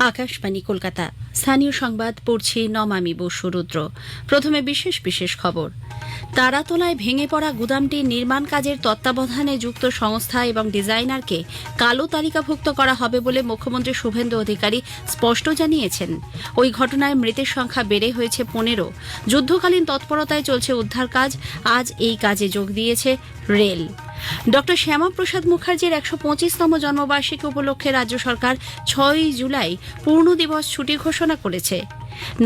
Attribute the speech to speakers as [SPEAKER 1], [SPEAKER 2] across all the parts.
[SPEAKER 1] আকাশবাণী কলকাতা। স্থানীয় সংবাদ পড়ছি নমামি বসু রুদ্র। প্রথমে বিশেষ বিশেষ খবর। তারাতলায় ভেঙে পড়া গুদামটির নির্মাণ কাজের তত্ত্বাবধানে যুক্ত সংস্থা এবং ডিজাইনারকে কালো তালিকাভুক্ত করা হবে বলে মুখ্যমন্ত্রী শুভেন্দু অধিকারী স্পষ্ট জানিয়েছেন। ওই ঘটনায় মৃতের সংখ্যা বেড়ে হয়েছে 15। যুদ্ধকালীন তৎপরতায় চলছে উদ্ধার কাজ। আজ এই কাজে যোগ দিয়েছে রেল। ডক্টর শ্যামাপ্রসাদ মুখার্জির 125তম জন্মবার্ষিকী উপলক্ষে রাজ্য সরকার 6 জুলাই পূর্ণ দিবস ছুটি ঘোষণা করেছে।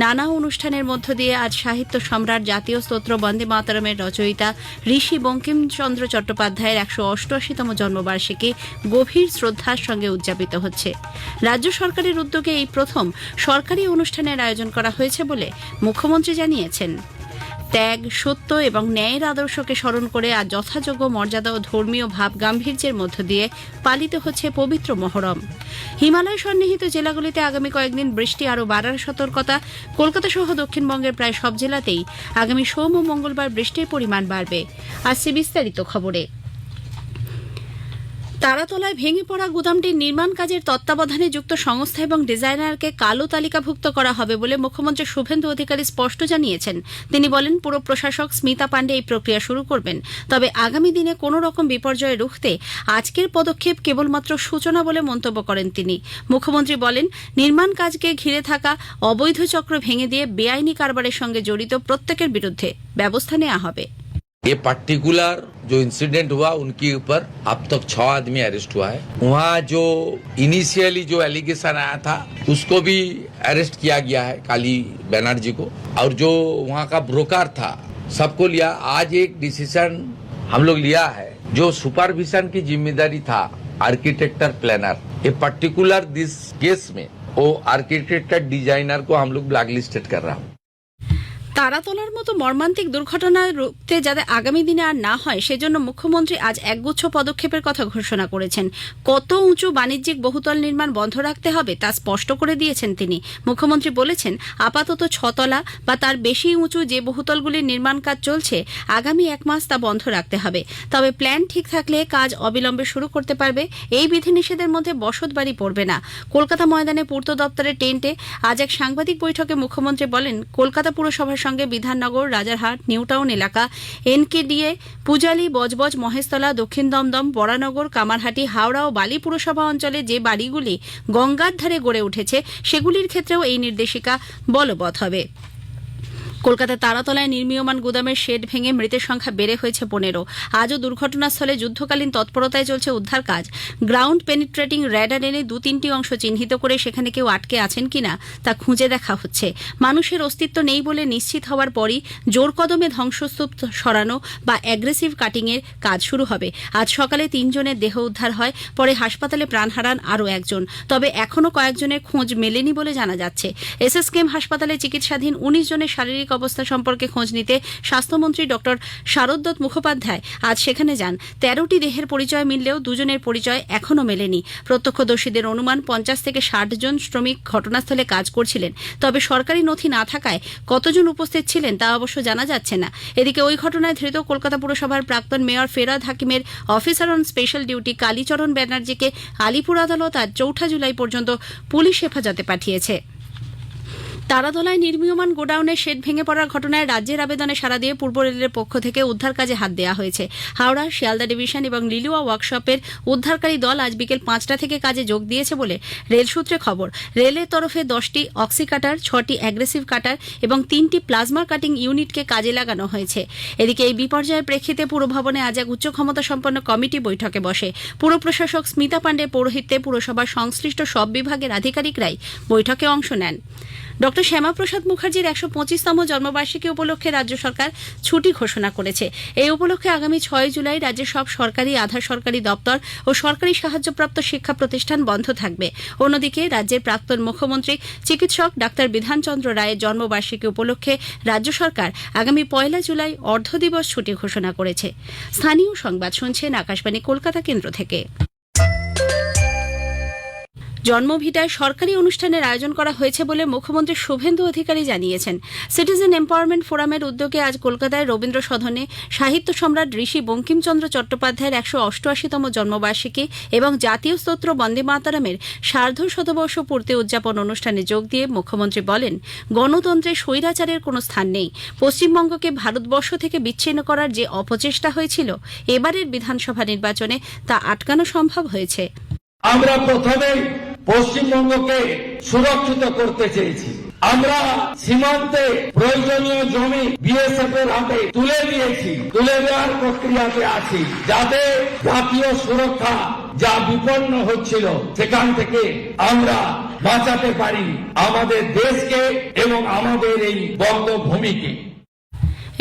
[SPEAKER 1] নানা অনুষ্ঠানের মধ্য দিয়ে আজ সাহিত্য সম্রাট জাতীয় স্তোত্র বন্দে মাতরমের রচয়িতা ঋষি বঙ্কিমচন্দ্র চট্টোপাধ্যায়ের 188তম জন্মবার্ষিকী গভীর শ্রদ্ধার সঙ্গে উদযাপিত হচ্ছে। রাজ্য সরকারের উদ্যোগে এই প্রথম সরকারি অনুষ্ঠানের আয়োজন করা হয়েছে বলে মুখ্যমন্ত্রী জানিয়েছেন। ত্যাগ, সত্য এবং ন্যায়ের আদর্শকে স্মরণ করে আজ যথাযোগ্য মর্যাদা ও ধর্মীয় ভাব গাম্ভীর্যের মধ্য দিয়ে পালিত হচ্ছে পবিত্র মহরম। হিমালয় সন্নিহিত জেলাগুলিতে আগামী কয়েকদিন বৃষ্টি আরও বাড়ার সতর্কতা। কলকাতা সহ দক্ষিণবঙ্গের প্রায় সব জেলাতেই আগামী সোম ও মঙ্গলবার বৃষ্টির পরিমাণ বাড়বে। আসছে বিস্তারিত খবরে। তারাতলায় ভেঙে পড়া গুদামটির নির্মাণ কাজের তত্ত্বাবধানে যুক্ত সংস্থা এবং ডিজাইনারকে কালো তালিকাভুক্ত করা হবে বলে মুখ্যমন্ত্রী শুভেন্দু অধিকারী স্পষ্ট জানিয়েছেন। তিনি বলেন, পুর প্রশাসক স্মিতা পাণ্ডে এই প্রক্রিয়া শুরু করবেন। তবে আগামী দিনে কোনো রকম বিপর্যয় রুখতে আজকের পদক্ষেপ কেবলমাত্র সূচনা বলে মন্তব্য করেন তিনি। মুখ্যমন্ত্রী বলেন, নির্মাণ কাজকে ঘিরে থাকা অবৈধ চক্র ভেঙে দিয়ে বেআইনি কারবারের সঙ্গে জড়িত প্রত্যেকের বিরুদ্ধে ব্যবস্থা নেওয়া হবে।
[SPEAKER 2] ये पर्टिकुलर जो इंसिडेंट हुआ उनके ऊपर अब तक 6 आदमी अरेस्ट हुआ है। वहाँ जो इनिशियली जो एलिगेशन आया था उसको भी अरेस्ट किया गया है, काली बनर्जी को, और जो वहाँ का ब्रोकर था सबको लिया। आज एक डिसीजन हम लोग लिया है, जो सुपरविजन की जिम्मेदारी था आर्किटेक्टर प्लानर, ये पर्टिकुलर दिस केस में वो आर्किटेक्टर डिजाइनर को हम लोग ब्लैक लिस्टेड कर रहा हूँ।
[SPEAKER 1] তারাতলার মতো মর্মান্তিক দুর্ঘটনা রুখতে যাতে আগামী দিনে আর না হয় সেজন্য মুখ্যমন্ত্রী আজ একগুচ্ছ পদক্ষেপের কথা ঘোষণা করেছেন। কত উঁচু বাণিজ্যিক বহুতল নির্মাণ বন্ধ রাখতে হবে তা স্পষ্ট করে দিয়েছেন তিনি। মুখ্যমন্ত্রী বলেছেন, আপাতত 6 তলা বা তার বেশি উঁচু যে বহুতলগুলির নির্মাণ কাজ চলছে আগামী 1 মাস তা বন্ধ রাখতে হবে। তবে প্ল্যান ঠিক থাকলে কাজ অবিলম্বে শুরু করতে পারবে। এই বিধিনিষেধের মধ্যে বসত বাড়ি পড়বে না। কলকাতা ময়দানে পূর্ত দপ্তরের টেন্টে আজ এক সাংবাদিক বৈঠকে মুখ্যমন্ত্রী বলেন, কলকাতা পুরসভার সঙ্গে বিধাননগর, রাজারহাট, নিউটাউন এলাকা, এনকেডিএ, পূজালি, বজবজ, মহেশতলা, দক্ষিণ দমদম, বরানগর, কামারহাটি, হাওড়া ও বালি পুরসভা অঞ্চলে যে বাড়িগুলি গঙ্গার ধারে গড়ে উঠেছে সেগুলির ক্ষেত্রেও এই নির্দেশিকা বলবৎ হবে। কলকাতা তারাতলায় নির্মীয়মান গুদামের শেড ভেঙে মৃতের সংখ্যা বেড়ে হয়েছে 15। আজও দুর্ঘটনাস্থলে যুদ্ধকালীন তৎপরতায় চলছে উদ্ধার কাজ। গ্রাউন্ড পেনিট্রেটিং র্যাডার এনে 2-3টি অংশ চিহ্নিত করে সেখানে কেউ আটকে আছেন কিনা তা খুঁজে দেখা হচ্ছে। মানুষের অস্তিত্ব নেই বলে নিশ্চিত হওয়ার পরই জোর কদমে ধ্বংসস্তূপ সরানো বা অ্যাগ্রেসিভ কাটিংয়ের কাজ শুরু হবে। আজ সকালে 3 জনের দেহ উদ্ধার হয়, পরে হাসপাতালে প্রাণ হারান আরও একজন। তবে এখনও কয়েকজনের খোঁজ মেলেনি বলে জানা যাচ্ছে। এসএসকেএম হাসপাতালে চিকিৎসাধীন 19 জনের শারীরিক অবস্থা সম্পর্কে খোঁজ নিতে স্বাস্থ্যমন্ত্রী ডক্টর শারদত্ত মুখোপাধ্যায় আজ সেখানে যান। 13টি দেহের পরিচয় মিললেও 2 জনের পরিচয় এখনও মেলেনি। প্রত্যক্ষদর্শীদের অনুমান 50 থেকে 60 জন শ্রমিক ঘটনাস্থলে কাজ করছিলেন। তবে সরকারি নথি না থাকায় কতজন উপস্থিত ছিলেন তা অবশ্য জানা যাচ্ছে না। এদিকে ওই ঘটনায় ধৃত কলকাতা পুরসভার প্রাক্তন মেয়র ফেরাদ হাকিমের officer on special duty Kalicharan ব্যানার্জিকে আলিপুর আদালত আজ 4 জুলাই পর্যন্ত পুলিশ হেফাজতে পাঠিয়েছে। তারাতলায় নির্মীয়মান গোডাউনের শেড ভেঙে পড়ার ঘটনায় রাজ্যের আবেদনে সাড়া দিয়ে পূর্ব রেলের পক্ষ থেকে উদ্ধার কাজে হাত দেওয়া হয়েছে। হাওড়া, শিয়ালদা ডিভিশন এবং লিলুয়া ওয়ার্কশপের উদ্ধারকারী দল আজ বিকেল 5টা থেকে কাজে যোগ দিয়েছে বলে রেল সূত্রে খবর। রেলের তরফে 10টি অক্সি কাটার, 6টি অ্যাগ্রেসিভ কাটার এবং 3টি প্লাজমা কাটিং ইউনিটকে কাজে লাগানো হয়েছে। এদিকে এই বিপর্যয়ের প্রেক্ষিতে পুরভবনে আজ এক উচ্চ ক্ষমতা সম্পন্ন কমিটি বৈঠকে বসে। পুর প্রশাসক স্মিতা পাণ্ডের পৌরোহিত্যে পুরসভার সংশ্লিষ্ট সব বিভাগের আধিকারিকরাই বৈঠকে অংশ নেন। ডক্টর শ্যামাপ্রসাদ মুখার্জির 125তম জন্মবার্ষিকী উপলক্ষে রাজ্য সরকার ছুটি ঘোষণা করেছে। এই উপলক্ষে আগামী 6 জুলাই রাজ্যের সব সরকারি, আধা সরকারি দপ্তর ও সরকারি সাহায্যপ্রাপ্ত শিক্ষা প্রতিষ্ঠান বন্ধ থাকবে। অন্যদিকে রাজ্যের প্রাক্তন মুখ্যমন্ত্রী চিকিৎসক ডাক্তার বিধানচন্দ্র রায়ের জন্মবার্ষিকী উপলক্ষে রাজ্য সরকার আগামী 1 জুলাই অর্ধদিবস ছুটি ঘোষণা করেছে। স্থানীয় সংবাদ শুনছেন আকাশবাণী কলকাতা কেন্দ্র থেকে। জন্মভিটায় সরকারি অনুষ্ঠানের আয়োজন করা হয়েছে বলে মুখ্যমন্ত্রী শুভেন্দু অধিকারী জানিয়েছেন। সিটিজেন এম্পাওয়ারমেন্ট ফোরামের উদ্যোগে আজ কলকাতায় রবীন্দ্র সদনে সাহিত্য সম্রাট ঋষি বঙ্কিমচন্দ্র চট্টোপাধ্যায়ের 188তম জন্মবার্ষিকী এবং জাতীয় স্তোত্র বন্দে মাতরমের সার্ধশতবর্ষ পূর্তি উদযাপন অনুষ্ঠানে যোগ দিয়ে মুখ্যমন্ত্রী বলেন, গণতন্ত্রে স্বৈরাচারের কোনো স্থান নেই। পশ্চিমবঙ্গকে ভারতবর্ষ থেকে বিচ্ছিন্ন করার যে অপচেষ্টা হয়েছিল, এবারের বিধানসভা নির্বাচনে তা আটকানো সম্ভব হয়েছে।
[SPEAKER 3] আমরা প্রথমেই পশ্চিমবঙ্গকে সুরক্ষিত করতে চেয়েছি। আমরা সীমান্তে প্রয়োজনীয় জমি বিএসএফ এর হাতে তুলে দিয়েছি, তুলে দেওয়ার প্রক্রিয়াতে আছি, যাতে জাতীয় সুরক্ষা যা বিপন্ন হচ্ছিল সেখান থেকে আমরা বাঁচাতে পারি আমাদের দেশকে এবং আমাদের এই বঙ্গভূমিকে।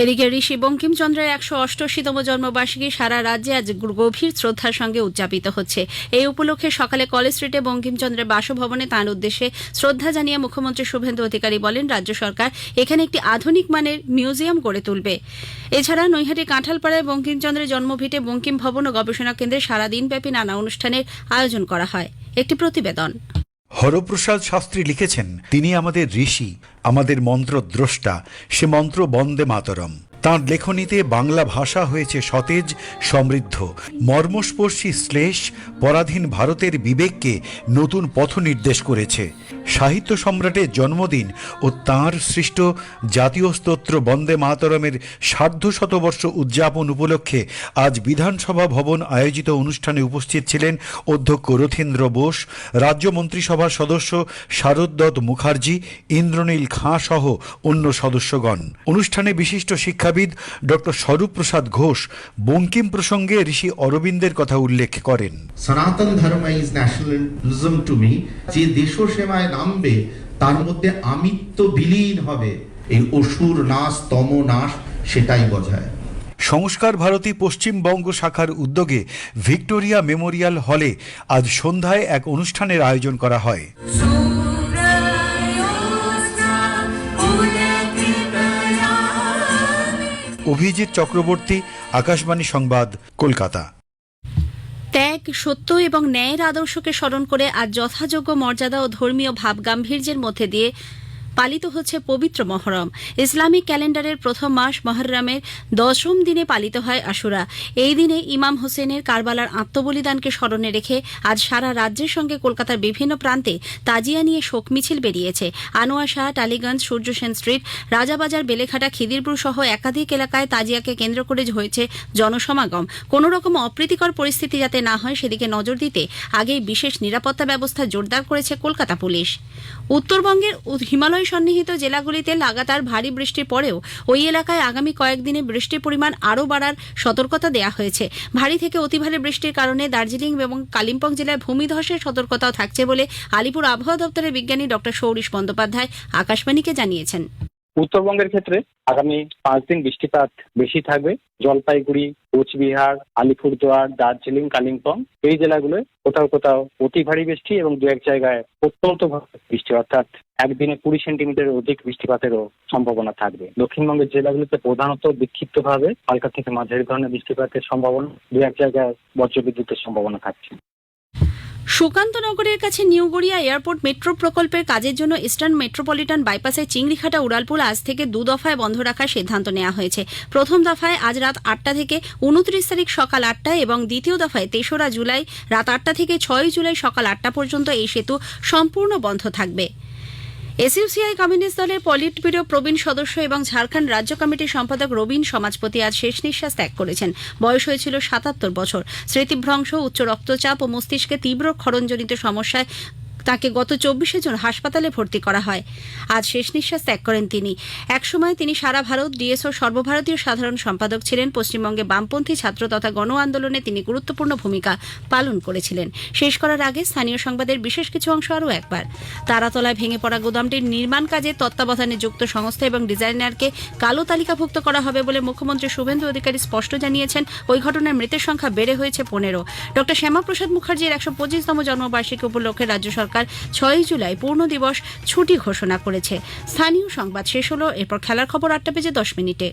[SPEAKER 1] এদিকে ঋষি বঙ্কিমচন্দ্রের 188তম জন্মবার্ষিকী সারা রাজ্যে আজ গভীর শ্রদ্ধার সঙ্গে উদযাপিত হচ্ছে। এই উপলক্ষে সকালে কলেজ স্ট্রিটে বঙ্কিমচন্দ্রের বাসভবনে তাঁর উদ্দেশ্যে শ্রদ্ধা জানিয়ে মুখ্যমন্ত্রী শুভেন্দু অধিকারী বলেন, রাজ্য সরকার এখানে একটি আধুনিক মানের মিউজিয়াম গড়ে তুলবে। এছাড়া নৈহাটি কাঁঠালপাড়ায় বঙ্কিমচন্দ্রের জন্মভিটে বঙ্কিম ভবন ও গবেষণা কেন্দ্রে সারাদিনব্যাপী নানা অনুষ্ঠানের আয়োজন করা হয়। একটি প্রতিবেদন।
[SPEAKER 4] হরপ্রসাদ শাস্ত্রী লিখেছেন, তিনি আমাদের ঋষি, আমাদের মন্ত্রদ্রষ্টা, সে মন্ত্র বন্দে মাতরম। তাঁর লেখনীতে বাংলা ভাষা হয়েছে সতেজ, সমৃদ্ধ। মর্মস্পর্শী শ্লেষ পরাধীন ভারতের বিবেককে নতুন পথ নির্দেশ করেছে। সাহিত্য সম্রাটের জন্মদিন ও তাঁর সৃষ্ট জাতীয় স্তোত্র বন্দে মাতরমের সার্ধশতবর্ষ উদযাপন উপলক্ষে আজ বিধানসভা ভবন আয়োজিত অনুষ্ঠানে উপস্থিত ছিলেন অধ্যক্ষ রথীন্দ্র বোস, রাজ্য মন্ত্রিসভার সদস্য শারদ মুখার্জি, ইন্দ্রনীল খাঁ সহ অন্য সদস্যগণ। অনুষ্ঠানে বিশিষ্ট শিক্ষাবিদ ডক্টর স্বরূপ প্রসাদ ঘোষ বঙ্কিম প্রসঙ্গে ঋষি অরবিন্দের কথা উল্লেখ করেন।
[SPEAKER 5] সনাতন ধর্ম ইজ ন্যাশনালিজম টু মি। যে দেশ সেবায় নামবে তার মধ্যে আমিত্ব বিলীন হবে, এই অসুর নাশ তম নাশ সেটাই বোঝায়।
[SPEAKER 4] সংস্কার ভারতী পশ্চিমবঙ্গ শাখার উদ্যোগে ভিক্টোরিয়া মেমোরিয়াল হলে আজ সন্ধ্যায় এক অনুষ্ঠানের আয়োজন করা হয়। অভিজিৎ চক্রবর্তী, আকাশবাণী সংবাদ, কলকাতা।
[SPEAKER 1] ত্যাগ, সত্য এবং ন্যায়ের আদর্শকে স্মরণ করে আজ যথাযোগ্য মর্যাদা ও ধর্মীয় ভাবগাম্ভীর্যের মধ্যে দিয়ে পালিত হচ্ছে পবিত্র মহরম। ইসলামিক ক্যালেন্ডারের প্রথম মাস মহরমের 10ম দিনে পালিত হয় আশুরা। এই দিনে ইমাম হোসেনের কারবালার আত্মবলিদানকে স্মরণে রেখে আজ সারা রাজ্যের সঙ্গে কলকাতার বিভিন্ন প্রান্তে তাজিয়া নিয়ে শোক মিছিল বেরিয়েছে। আনোয়ার শাহ, টালিগঞ্জ, সূর্য সেন স্ট্রিট, রাজাবাজার, বেলেঘাটা, খিদিরপুর সহ একাধিক এলাকায় তাজিয়াকে কেন্দ্র করে হয়েছে জনসমাগম। কোন রকম অপ্রীতিকর পরিস্থিতি যাতে না হয় সেদিকে নজর দিতে আগেই বিশেষ নিরাপত্তা ব্যবস্থা জোরদার করেছে কলকাতা পুলিশ। উত্তরবঙ্গের হিমালয় সন্নিহিত জেলাগুলিতে লাগাতার ভারী বৃষ্টির পরেও ওই এলাকায় আগামী কয়েকদিনে বৃষ্টির পরিমাণ আরও বাড়ার সতর্কতা দেওয়া হয়েছে। ভারী থেকে অতি ভারী বৃষ্টির কারণে দার্জিলিং এবং কালিম্পং জেলায় ভূমিধসের সতর্কতাও থাকছে বলে আলিপুর আবহাওয়া দপ্তরের বিজ্ঞানী ডক্টর সৌরিশ বন্দ্যোপাধ্যায় আকাশবাণীকে জানিয়েছেন।
[SPEAKER 6] উত্তরবঙ্গের ক্ষেত্রে আগামী 5 দিন বৃষ্টিপাত বেশি থাকবে। জলপাইগুড়ি, কোচবিহার, আলিপুরদুয়ার, দার্জিলিং, কালিম্পং এই জেলাগুলোয় কোথাও কোথাও অতি ভারী বৃষ্টি এবং দু এক জায়গায় অত্যন্ত বৃষ্টি, অর্থাৎ একদিনে 20 সেন্টিমিটারের অধিক বৃষ্টিপাতেরও সম্ভাবনা থাকবে। দক্ষিণবঙ্গের জেলাগুলোতে প্রধানত বিক্ষিপ্তভাবে হালকা থেকে মাঝারি ধরনের বৃষ্টিপাতের সম্ভাবনা, দু এক জায়গায় বজ্রবিদ্যুতের সম্ভাবনা থাকছে।
[SPEAKER 1] সুকান্তনগরের কাছে নিউ গড়িয়া এয়ারপোর্ট মেট্রো প্রকল্পের কাজের জন্য ইস্টার্ন মেট্রোপলিটন বাইপাসের চিংড়িঘাটা উড়ালপুল আজ থেকে 2 দফায় বন্ধ রাখার সিদ্ধান্ত নেওয়া হয়েছে। প্রথম দফায় আজ রাত 8টা থেকে 29 তারিখ সকাল 8টায় এবং দ্বিতীয় দফায় 3রা জুলাই রাত 8টা থেকে 6 জুলাই সকাল 8টা পর্যন্ত এই সেতু সম্পূর্ণ বন্ধ থাকবে। এসইউসিআই কমিউনিস্ট দলের পলিট ব্যুরো প্রবীণ সদস্য এবং ঝাড়খণ্ড রাজ্য কমিটির সম্পাদক রবীন সমাজপতি আজ শেষ নিঃশ্বাস ত্যাগ করেছেন। বয়স হয়েছিল 77 বছর। স্মৃতিভ্রংশ, উচ্চ রক্তচাপ ও মস্তিষ্কে তীব্র ক্ষরণজনিত সমস্যায় তাকে গত 24শে জুন হাসপাতালে ভর্তি করা হয়। আজ শেষ নিঃশ্বাস ত্যাগ করেন তিনি। একসময় তিনি সারা ভারত ডিএসও সর্বভারতীয় সাধারণ সম্পাদক ছিলেন। পশ্চিমবঙ্গে বামপন্থী ছাত্র তথা গণ আন্দোলনে তিনি গুরুত্বপূর্ণ ভূমিকা পালন করেছিলেন। শেষ করার আগে স্থানীয় সংবাদের বিশেষ কিছু অংশ আরও একবার। তারাতলায় ভেঙে পড়া গোদামটির নির্মাণ কাজে তত্ত্বাবধানে যুক্ত সংস্থা এবং ডিজাইনারকে কালো তালিকাভুক্ত করা হবে বলে মুখ্যমন্ত্রী শুভেন্দু অধিকারী স্পষ্ট জানিয়েছেন। ওই ঘটনায় মৃতের সংখ্যা বেড়ে হয়েছে 15। ডক্টর শ্যামাপ্রসাদ মুখার্জির 125তম জন্মবার্ষিকী উপলক্ষে রাজ্য সরকার 6 জুলাই পূর্ণ দিবস ছুটি ঘোষণা করেছে। স্থানীয় সংবাদ শেষ হলো। এরপর খেলার খবর 8টা বেজে 10 মিনিটে।